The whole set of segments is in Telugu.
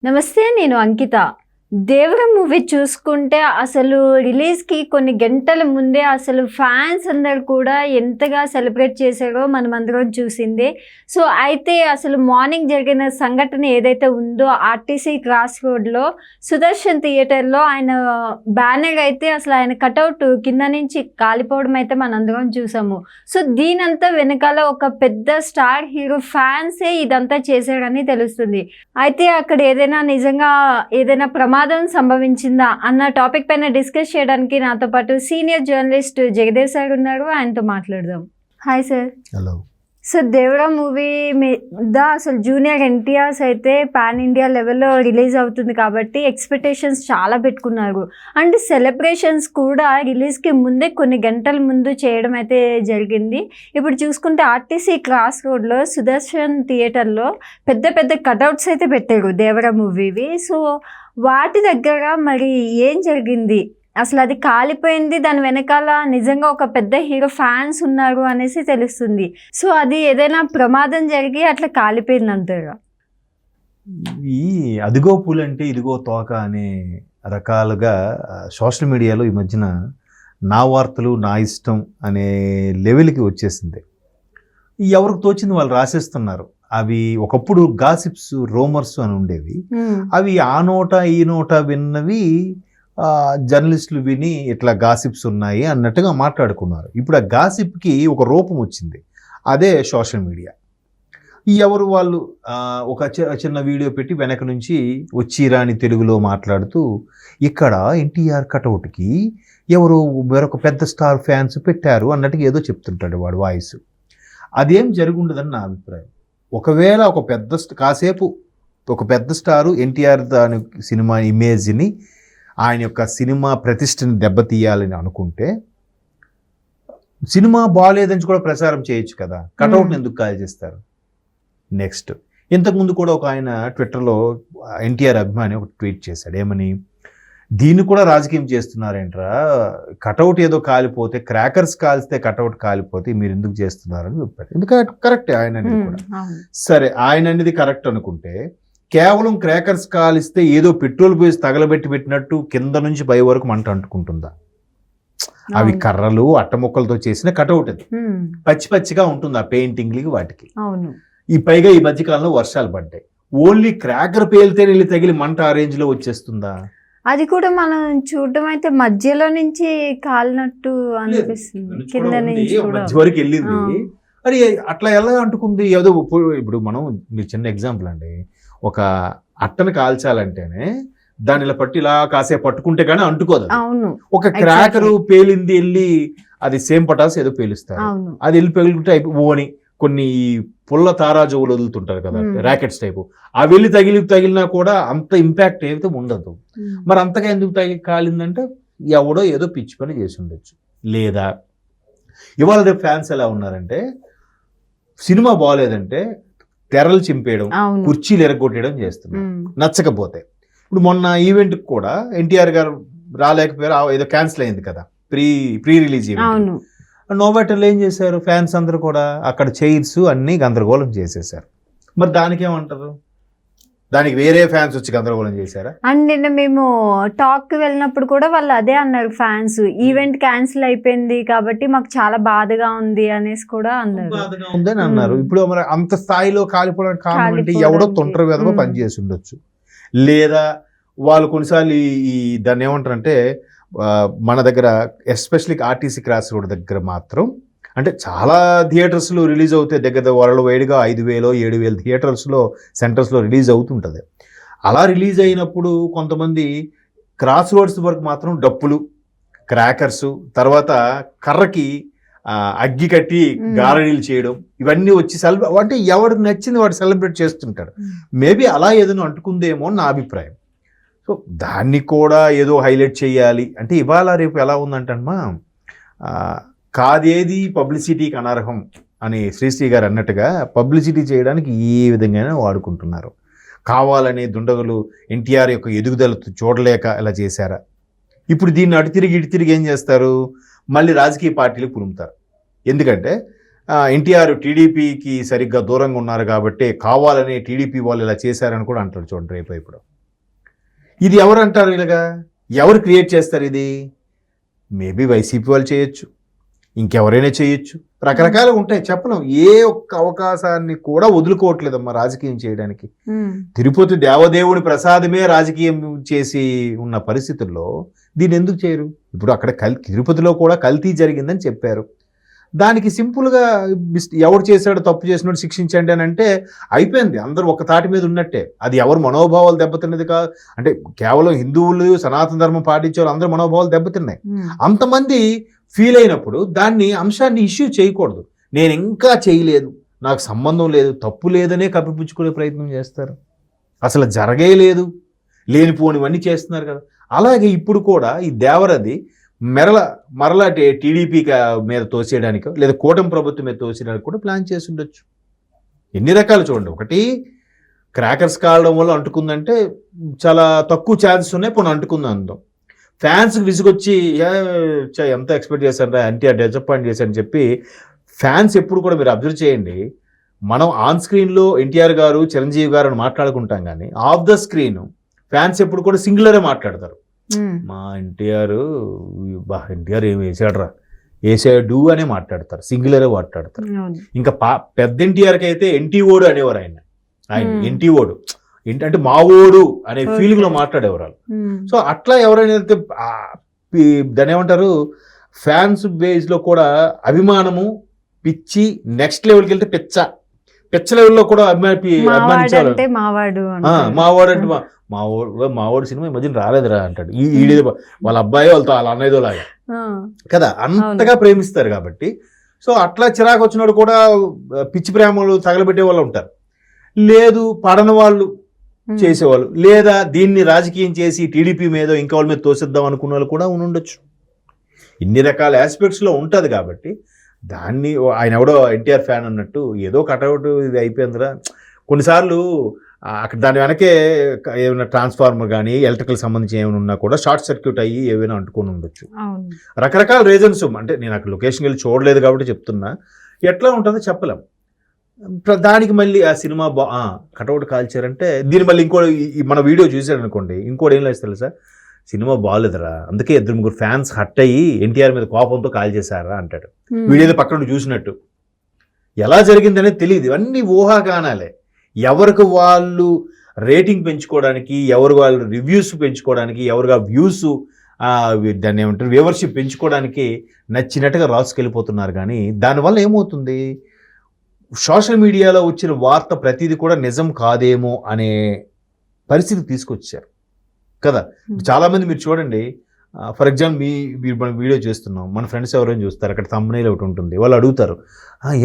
నమస్తే. నేను అంకిత. 'దేవర' మూవీ చూసుకుంటే అసలు రిలీజ్‌కి కొన్ని గంటల ముందే అసలు ఫ్యాన్స్ అందరూ కూడా ఎంతగా సెలబ్రేట్ చేశారో మనమందరం చూసిందే. సో, అయితే అసలు మార్నింగ్ జరిగిన సంఘటన ఏదైతే ఉందో ఆర్టీసీ క్రాస్ రోడ్‌లో సుదర్శన్ థియేటర్‌లో ఆయన బ్యానర్ అయితే అసలు ఆయన కటౌట్ కింద నుంచి కాలిపోవడం అయితే మనందరం చూసాము. సో, దీనంతా వెనకాల ఒక పెద్ద స్టార్ హీరో ఫ్యాన్సే ఇదంతా చేశారని తెలుస్తుంది. అయితే అక్కడ నిజంగా ఏదైనా ప్రమాదం సంభవించిందా అన్న టాపిక్ పైన డిస్కస్ చేయడానికి నాతో పాటు సీనియర్ జర్నలిస్ట్ జగదేవ్ సార్ ఉన్నారు. ఆయనతో మాట్లాడదాం. Hi sir. హలో. సో, 'దేవర' మూవీ మీద అసలు జూనియర్ ఎన్టీఆర్స్ అయితే పాన్ ఇండియా లెవెల్లో రిలీజ్ అవుతుంది కాబట్టి ఎక్స్పెక్టేషన్స్ చాలా పెట్టుకున్నారు. అండ్ సెలబ్రేషన్స్ కూడా రిలీజ్కి ముందే కొన్ని గంటల ముందు చేయడం అయితే జరిగింది. ఇప్పుడు చూసుకుంటే ఆర్టీసీ క్రాస్ రోడ్లో సుదర్శన్ థియేటర్లో పెద్ద పెద్ద కటౌట్స్ అయితే పెట్టారు 'దేవర' మూవీవి. సో, వాటి దగ్గర మరి ఏం జరిగింది? అసలు అది కాలిపోయింది, దాని వెనకాల నిజంగా ఒక పెద్ద హీరో ఫ్యాన్స్ ఉన్నారు అనేసి తెలుస్తుంది. సో, అది ఏదైనా ప్రమాదం జరిగి అట్లా కాలిపోయింది అంటారా? ఈ అదిగో పూలంటే ఇదిగో తోక అనే రకాలుగా సోషల్ మీడియాలో ఈ మధ్యన నా వార్తలు నా ఇష్టం అనే లెవెల్కి వచ్చేసింది. ఎవరికి తోచింది వాళ్ళు రాసేస్తున్నారు. అవి ఒకప్పుడు గాసిప్స్, రోమర్స్ అని ఉండేవి. అవి ఆ నోట ఈ నోట విన్నవి జర్నలిస్టులు విని ఇట్లా గాసిప్స్ ఉన్నాయి అన్నట్టుగా మాట్లాడుకున్నారు. ఇప్పుడు ఆ గాసిప్కి ఒక రూపం వచ్చింది. అదే సోషల్ మీడియా. ఎవరు వాళ్ళు ఒక చిన్న వీడియో పెట్టి వెనక నుంచి వచ్చిరాని తెలుగులో మాట్లాడుతూ ఇక్కడ ఎన్టీఆర్ కటౌట్కి ఎవరు మరొక పెద్ద స్టార్ ఫ్యాన్స్ పెట్టారు అన్నట్టుగా ఏదో చెప్తుంటాడు వాడు వాయిస్. అదేం జరుగుండదని నా అభిప్రాయం. ఒకవేళ కాసేపు ఒక పెద్ద స్టారు ఎన్టీఆర్ దాని సినిమా ఇమేజ్ని, ఆయన యొక్క సినిమా ప్రతిష్టని దెబ్బతీయాలని అనుకుంటే సినిమా బాగాలేదని కూడా ప్రచారం చేయొచ్చు కదా. కటౌట్ని ఎందుకు కాల్ చేస్తారు? నెక్స్ట్, ఇంతకుముందు కూడా ఒక ఆయన ట్విట్టర్లో ఎన్టీఆర్ అభిమాని ఒక ట్వీట్ చేశాడు. ఏమని, దీన్ని కూడా రాజకీయం చేస్తున్నారేంట్రా, కటౌట్ ఏదో కాలిపోతే, క్రాకర్స్ కాల్స్తే కటౌట్ కాలిపోతే మీరు ఎందుకు చేస్తున్నారని చెప్పాడు. ఎందుకంటే కరెక్టే ఆయన అనేది కూడా. సరే, ఆయన అనేది కరెక్ట్ అనుకుంటే కేవలం క్రాకర్స్ కాలిస్తే ఏదో పెట్రోల్ పోసి తగలబెట్టి పెట్టినట్టు కింద నుంచి పై వరకు మంట అంటుకుంటుందా? అవి కర్రలు అట్టముక్కలతో చేసిన కటౌట్. అది పచ్చి పచ్చిగా ఉంటుంది ఆ పెయింటింగ్లకి వాటికి. ఈ పైగా ఈ మధ్యకాలంలో వర్షాలు పడ్డాయి. ఓన్లీ క్రాకర్ పేలితే వెళ్ళి తగిలి మంట ఆ రేంజ్ లో వచ్చేస్తుందా? అది కూడా మనం చూడటం అయితే మధ్యలో నుంచి కాలినట్టు అనిపిస్తుంది. కింద నుంచి మధ్య వరకు వెళ్ళింది. అది అట్లా ఎలా అంటుకుంది? ఏదో ఇప్పుడు మనం, మీరు చిన్న ఎగ్జాంపుల్ అండి, ఒక అట్టను కాల్చాలంటేనే దాని ఇలా పట్టి ఇలా కాసేపు పట్టుకుంటే కానీ అంటుకోదు. ఒక క్రాకరు పేలింది వెళ్ళి అది సేమ్ పటాస్ ఏదో పేలుస్తారు. అది వెళ్ళి పేలుకుంటే ఓని కొన్ని పుల్ల తారాజువులు వదులుతుంటారు కదా, ర్యాకెట్స్ టైపు, అవి వెళ్ళి తగిలినా కూడా అంత ఇంపాక్ట్ అయితే ఉండదు. మరి అంతగా ఎందుకు కాలిందంటే ఎవడో ఏదో పిచ్చి పని చేసి ఉండొచ్చు. లేదా ఇవాళ రేపు ఫ్యాన్స్ ఎలా ఉన్నారంటే సినిమా బాగోలేదంటే తెరలు చింపేయడం, కుర్చీలు ఎరగొట్టేయడం చేస్తున్నారు నచ్చకపోతే. ఇప్పుడు మొన్న ఈవెంట్కి కూడా ఎన్టీఆర్ గారు రాలేకపోయారు, ఏదో క్యాన్సిల్ అయింది కదా, ప్రీ రిలీజ్ ఈవెంట్. నోవాటర్లు ఏం చేశారు, ఫ్యాన్స్ అందరూ కూడా అక్కడ చైర్స్ అన్నీ గందరగోళం చేసేసారు. మరి దానికి ఏమంటారు? దానికి వేరే ఫ్యాన్స్ వచ్చి గందరగోళం చేశారా? అండ్ నిన్న మేము టాక్ వెళ్ళినప్పుడు కూడా వాళ్ళు అదే అన్నారు, ఫ్యాన్స్ ఈవెంట్ క్యాన్సిల్ అయిపోయింది కాబట్టి మాకు చాలా బాధగా ఉంది అనేసి కూడా అన్నారు. బాధగా ఉందని అన్నారు. ఇప్పుడు మరి అంత స్థాయిలో కాలిపోవడానికి కారణం అంటే ఎవడో తొంటరి విధంగా పనిచేసి ఉండొచ్చు. లేదా వాళ్ళు కొన్నిసార్లు ఈ దాన్ని ఏమంటారంటే, మన దగ్గర ఎస్పెషల్లీ ఆర్టీసీ క్రాస్ రోడ్ దగ్గర మాత్రం, అంటే చాలా థియేటర్స్లో రిలీజ్ అవుతాయి, దగ్గర వరల్డ్ వైడ్గా 5,000 7,000 థియేటర్స్లో సెంటర్స్లో రిలీజ్ అవుతుంటుంది. అలా రిలీజ్ అయినప్పుడు కొంతమంది క్రాస్ రోడ్స్ వరకు మాత్రం డప్పులు, క్రాకర్స్, తర్వాత కర్రకి అగ్గి కట్టి గారడీలు చేయడం, ఇవన్నీ వచ్చి అంటే ఎవరికి నచ్చింది వాడు సెలబ్రేట్ చేస్తుంటాడు. మేబీ అలా ఏదైనా అంటుకుందేమో అని నా అభిప్రాయం. సో దాన్ని కూడా ఏదో హైలైట్ చేయాలి అంటే, ఇవాళ రేపు ఎలా ఉందంటమ్మా, కాదేది పబ్లిసిటీకి అనర్హం అని శ్రీశ్రీ గారు అన్నట్టుగా పబ్లిసిటీ చేయడానికి ఏ విధంగానే వాడుకుంటున్నారు. కావాలనే దుండగులు ఎన్టీఆర్ యొక్క ఎదుగుదల చూడలేక ఇలా చేశారా? ఇప్పుడు దీన్ని అటు తిరిగి ఏం చేస్తారు, మళ్ళీ రాజకీయ పార్టీలు పులుముతారు. ఎందుకంటే ఎన్టీఆర్ టీడీపీకి సరిగ్గా దూరంగా ఉన్నారు కాబట్టి కావాలనే టీడీపీ వాళ్ళు ఇలా చేశారని కూడా అంటారు. చూడండి రేపు ఇప్పుడు ఇది ఎవరు అంటారు ఇలాగా? ఎవరు క్రియేట్ చేస్తారు ఇది? మేబీ వైసీపీ వాళ్ళు చేయొచ్చు, ఇంకెవరైనా చేయొచ్చు, రకరకాలుగా ఉంటాయి, చెప్పలేం. ఏ ఒక్క అవకాశాన్ని కూడా వదులుకోవట్లేదమ్మా రాజకీయం చేయడానికి. తిరుపతి దేవదేవుని ప్రసాదమే రాజకీయం చేసి ఉన్న పరిస్థితుల్లో దీన్ని ఎందుకు చేయరు? ఇప్పుడు అక్కడ తిరుపతిలో కూడా కల్తీ జరిగిందని చెప్పారు. దానికి సింపుల్గా ఎవరు చేశాడో తప్పు చేసినట్టు శిక్షించండి అని అంటే అయిపోయింది, అందరూ ఒక తాటి మీద ఉన్నట్టే. అది ఎవరు మనోభావాలు దెబ్బతిన్నది కాదు, అంటే కేవలం హిందువులు సనాతన ధర్మం పాటించే వాళ్ళు అందరూ మనోభావాలు దెబ్బతిన్నాయి. అంతమంది ఫీల్ అయినప్పుడు దాన్ని అంశాన్ని ఇష్యూ చేయకూడదు. నేను ఇంకా చేయలేదు, నాకు సంబంధం లేదు, తప్పు లేదనే కప్పిపుచ్చుకునే ప్రయత్నం చేస్తారు. అసలు జరగే లేదు, లేనిపోనివన్నీ చేస్తున్నారు కదా. అలాగే ఇప్పుడు కూడా ఈ దేవరది మరలా టీడీపీ మీద తోసేయడానికి లేదా కూటమి ప్రభుత్వం మీద తోసేయడానికి కూడా ప్లాన్ చేసి ఉండొచ్చు. ఎన్ని రకాలు చూడండి. ఒకటి క్రాకర్స్ కావడం వల్ల అంటుకుందంటే చాలా తక్కువ ఛాన్సెస్ ఉన్నాయి, పోనీ అంటుకుందాం అందాం. ఫ్యాన్స్కి విసుగొచ్చి ఎంత ఎక్స్పెక్ట్ చేశారా ఎన్టీఆర్ డిసప్పాయింట్ చేశారని చెప్పి ఫ్యాన్స్ ఎప్పుడు కూడా మీరు అబ్జర్వ్ చేయండి, మనం ఆన్ స్క్రీన్లో ఎన్టీఆర్ గారు చిరంజీవి గారు అని మాట్లాడుకుంటాం కానీ ఆఫ్ ద స్క్రీన్ ఫ్యాన్స్ ఎప్పుడు కూడా సింగులరే మాట్లాడతారు. మా ఎన్టీఆర్ ఏం వేసాడు అనే మాట్లాడతారు, సింగులరే మాట్లాడతారు. ఇంకా పెద్ద ఎన్టీఆర్కి అయితే ఎన్టీఓడు అనేవారు ఆయన ఎన్టీఓడు ఏంటంటే మా ఓడు అనే ఫీలింగ్ లో మాట్లాడేవారు. సో అట్లా ఎవరైనా దాని ఏమంటారు ఫ్యాన్స్ బేస్ లో కూడా అభిమానము పిచ్చి నెక్స్ట్ లెవెల్కి వెళ్తే పిచ్చ లెవెల్లో కూడా అభిమానించాలి. మావాడు అంటే మావాడు సినిమా ఈ మధ్యన రాలేదురా అంటాడు వాళ్ళ అబ్బాయి వాళ్ళతో వాళ్ళ అన్నయ్యదో లాగా కదా, అంతగా ప్రేమిస్తారు కాబట్టి. సో అట్లా చిరాకు వచ్చినోడు కూడా పిచ్చి ప్రేమలు తగలబెట్టే వాళ్ళు ఉంటారు, లేదు పడని వాళ్ళు చేసేవాళ్ళు, లేదా దీన్ని రాజకీయం చేసి టీడీపీ మీద ఇంకా వాళ్ళ మీద తోసిద్దాం అనుకున్న వాళ్ళు కూడా ఉండొచ్చు. ఇన్ని రకాల ఆస్పెక్ట్స్లో ఉంటుంది కాబట్టి దాన్ని ఆయన ఎవడో ఎన్టీఆర్ ఫ్యాన్ అన్నట్టు ఏదో కటౌట్ ఇది అయిపోయిందిరా. కొన్నిసార్లు అక్కడ దాని వెనకే ఏమైనా ట్రాన్స్ఫార్మర్ కానీ ఎలక్ట్రికల్ సంబంధించి ఏమైనా ఉన్నా కూడా షార్ట్ సర్క్యూట్ అయ్యి ఏమైనా అంటుకొని ఉండొచ్చు. రకరకాల రీజన్స్, అంటే నేను అక్కడ లొకేషన్కి వెళ్ళి చూడలేదు కాబట్టి చెప్తున్నా, ఎట్లా ఉంటుందో చెప్పలేం. దానికి మళ్ళీ ఆ సినిమా కటౌట్ కాల్చారంటే దీన్ని మళ్ళీ మన వీడియో చూసాడు అనుకోండి, ఇంకోటి ఏం లేదు తెలుసా, సినిమా బాగాలేదురా అందుకే 2-3 ఫ్యాన్స్ హట్ అయ్యి ఎన్టీఆర్ మీద కోపంతో కాల్ చేశారా అంటాడు. వీడియో పక్కన చూసినట్టు ఎలా జరిగిందనేది తెలియదు. ఇవన్నీ ఊహాగానాలే. ఎవరికి వాళ్ళు రేటింగ్ పెంచుకోవడానికి, ఎవరు వాళ్ళు రివ్యూస్ పెంచుకోవడానికి, ఎవరుగా వ్యూస్ దాన్ని ఏమంటారు వ్యూవర్షిప్ పెంచుకోవడానికి నచ్చినట్టుగా రాసుకెళ్ళిపోతున్నారు. కానీ దానివల్ల ఏమవుతుంది, సోషల్ మీడియాలో వచ్చిన వార్త ప్రతిదీ కూడా నిజం కాదేమో అనే పరిస్థితి తీసుకొచ్చారు కదా. చాలామంది మీరు చూడండి, ఫర్ ఎగ్జాంపుల్ మనం వీడియో చేస్తున్నాం, మన ఫ్రెండ్స్ ఎవరైనా చూస్తారు, అక్కడ థంబ్నెయిల్ ఒకటి ఉంటుంది, వాళ్ళు అడుగుతారు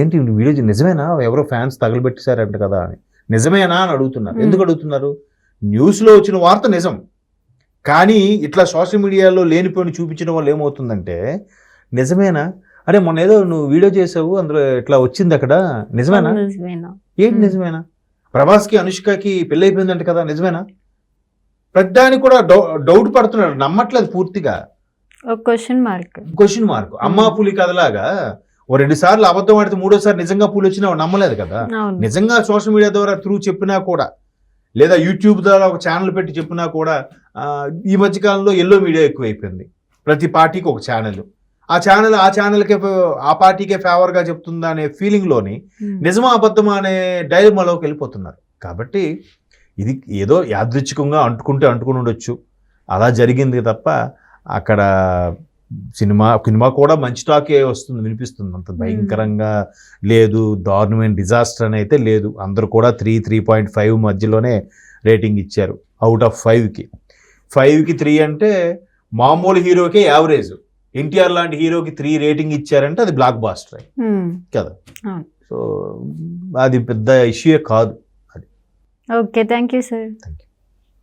ఏంటి వీడియో నిజమేనా, ఎవరో ఫ్యాన్స్ తగలబెట్టేశారంట కదా అని. నిజమేనా అని అడుగుతున్నారు. ఎందుకు అడుగుతున్నారు? న్యూస్లో వచ్చిన వార్త నిజం, కానీ ఇట్లా సోషల్ మీడియాలో లేనిపోయిన చూపించడం వల్ల ఏమవుతుందంటే నిజమేనా, అరే మొన్న ఏదో నువ్వు వీడియో చేసావు అందులో ఇట్లా వచ్చింది అక్కడ, నిజమేనా? ఏంటి నిజమేనా? ప్రభాస్కి అనుష్కకి పెళ్ళి అయిపోయిందంట కదా, నిజమేనా? ప్రతిదానికి కూడా డౌట్ పడుతున్నాడు, నమ్మట్లేదు పూర్తిగా. Question mark. అమ్మా పులి కథలాగా 2 సార్లు అబద్ధం ఆడితే 3వ సారి నిజంగా పులి వచ్చినా నమ్మలేదు కదా. నిజంగా సోషల్ మీడియా ద్వారా త్రూ చెప్పినా కూడా, లేదా యూట్యూబ్ ద్వారా ఒక ఛానల్ పెట్టి చెప్పినా కూడా, ఈ మధ్యకాలంలో ఎల్లో మీడియా ఎక్కువైపోయింది. ప్రతి పార్టీకి ఒక ఛానల్, ఆ ఛానల్కే ఆ పార్టీకే ఫేవర్గా చెప్తుందా అనే ఫీలింగ్లోని నిజమా అబద్ధమా అనే డైలమాలోకి వెళ్ళిపోతున్నారు. కాబట్టి ఇది ఏదో యాదృచ్ఛికంగా అంటుకుని ఉండొచ్చు, అలా జరిగింది తప్ప అక్కడ సినిమా కూడా మంచి టాకే వస్తుంది, వినిపిస్తుంది. అంత భయంకరంగా లేదు, దారుణమైన డిజాస్టర్ అని అయితే లేదు. అందరూ కూడా 3.5 మధ్యలోనే రేటింగ్ ఇచ్చారు అవుట్ ఆఫ్ 5కి. 5కి 3 అంటే మామూలు హీరోకే యావరేజ్. ఎన్టీఆర్ లాంటి హీరోకి 3 రేటింగ్ ఇచ్చారంటే అది బ్లాక్ బాస్టర్ కదా. సో అది పెద్ద ఇష్యూయే కాదు అది. Okay, thank you sir. Thank you.